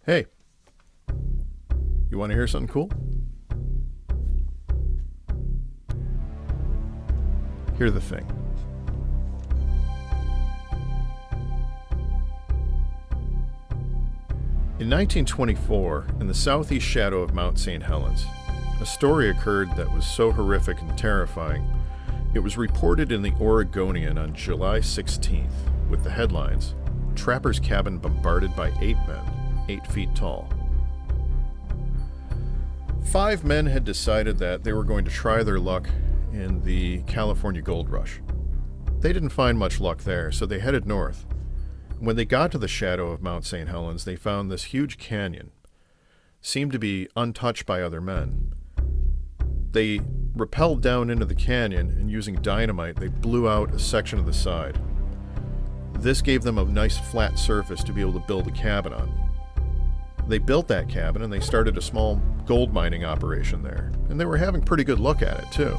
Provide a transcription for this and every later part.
Hey, you want to hear something cool? Here's the thing. In 1924, in the southeast shadow of Mount St. Helens, a story occurred that was so horrific and terrifying, it was reported in the Oregonian on July 16th with the headlines, "Trapper's Cabin Bombarded by 8 Men, 8 feet tall." 5 men had decided that they were going to try their luck in the California gold rush. They didn't find much luck there, so they headed north. When they got to the shadow of Mount St. Helens, they found this huge canyon. Seemed to be untouched by other men. They rappelled down into the canyon, and using dynamite, they blew out a section of the side. This gave them a nice flat surface to be able to build a cabin on. They built that cabin, and they started a small gold mining operation there, and they were having pretty good luck at it, too.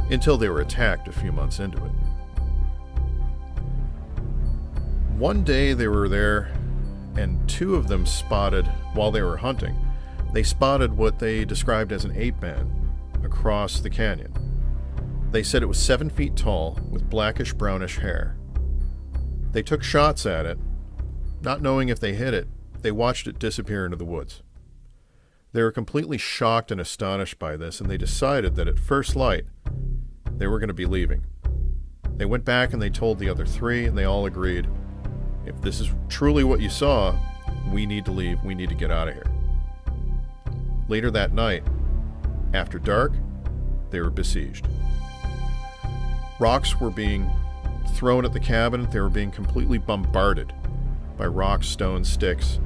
Until they were attacked a few months into it. One day they were there, and 2 of them spotted, while they were hunting, they spotted what they described as an 8-man across the canyon. They said it was 7 feet tall with blackish-brownish hair. They took shots at it. Not knowing if they hit it, they watched it disappear into the woods. They were completely shocked and astonished by this, and they decided that at first light, they were going to be leaving. They went back and they told the other 3, and they all agreed, if this is truly what you saw, we need to leave, we need to get out of here. Later that night, after dark, they were besieged. Rocks were being thrown at the cabin, they were being completely bombarded by rocks, stones, sticks,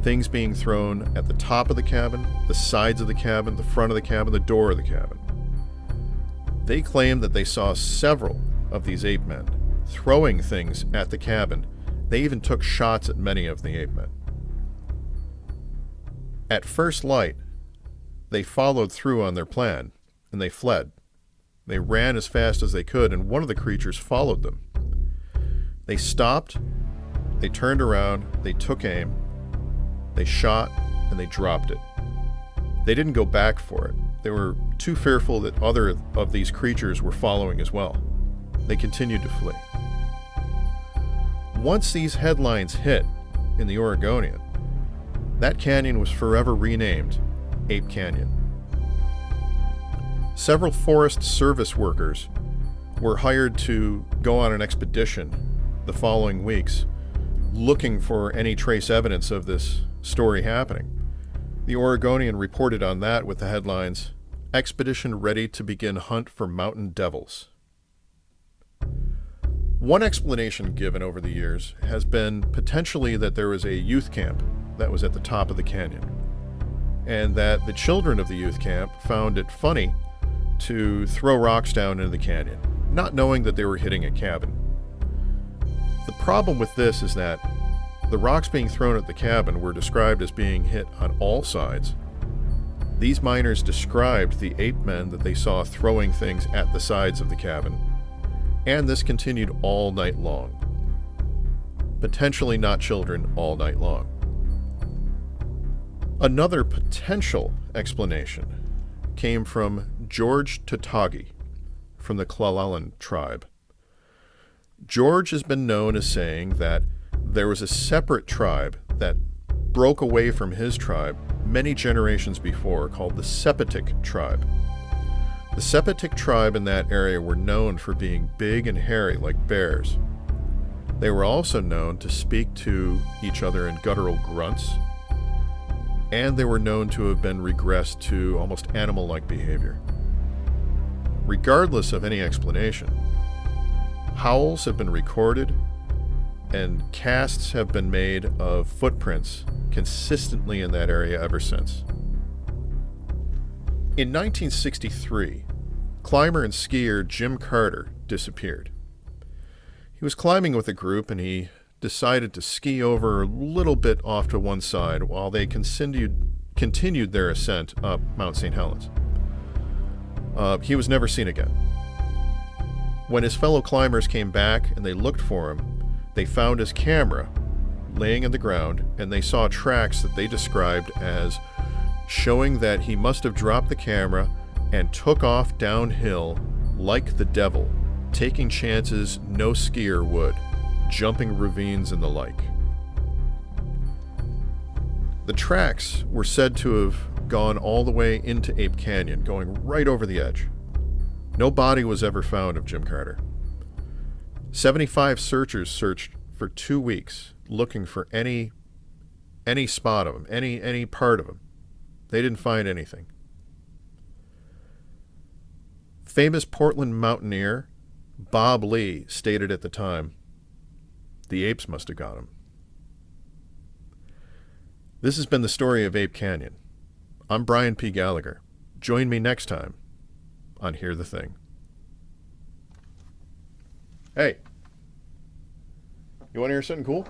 things being thrown at the top of the cabin, the sides of the cabin, the front of the cabin, the door of the cabin. They claimed that they saw several of these 8 men throwing things at the cabin. They even took shots at many of the 8 men. At first light, they followed through on their plan, and they fled. They ran as fast as they could, and one of the creatures followed them. They stopped, they turned around, they took aim, they shot, and they dropped it. They didn't go back for it. They were too fearful that other of these creatures were following as well. They continued to flee. Once these headlines hit in the Oregonian, that canyon was forever renamed Ape Canyon. Several Forest Service workers were hired to go on an expedition the following weeks, looking for any trace evidence of this story happening. The Oregonian reported on that with the headlines, "Expedition ready to begin hunt for mountain devils." One explanation given over the years has been potentially that there was a youth camp that was at the top of the canyon, and that the children of the youth camp found it funny to throw rocks down into the canyon, not knowing that they were hitting a cabin. The problem with this is that the rocks being thrown at the cabin were described as being hit on all sides. These miners described the 8 men that they saw throwing things at the sides of the cabin, and this continued all night long. Potentially not children all night long. Another potential explanation came from George Tautagi from the Clallan tribe. George has been known as saying that there was a separate tribe that broke away from his tribe many generations before called the Sepetic tribe. The Sepetic tribe in that area were known for being big and hairy like bears. They were also known to speak to each other in guttural grunts, and they were known to have been regressed to almost animal-like behavior. Regardless of any explanation, howls have been recorded, and casts have been made of footprints consistently in that area ever since. In 1963, climber and skier Jim Carter disappeared. He was climbing with a group, and he decided to ski over a little bit off to one side while they continued their ascent up Mount St. Helens. He was never seen again. When his fellow climbers came back and they looked for him, they found his camera laying in the ground, and they saw tracks that they described as showing that he must have dropped the camera and took off downhill like the devil, taking chances no skier would, jumping ravines and the like. The tracks were said to have gone all the way into Ape Canyon, going right over the edge. No body was ever found of Jim Carter. 75 searchers searched for 2 weeks, looking for any spot of him, any part of him. They didn't find anything. Famous Portland mountaineer Bob Lee stated at the time, "The apes must have got him." This has been the story of Ape Canyon. I'm Brian P. Gallagher. Join me next time on Hear the Thing. Hey, you want to hear something cool?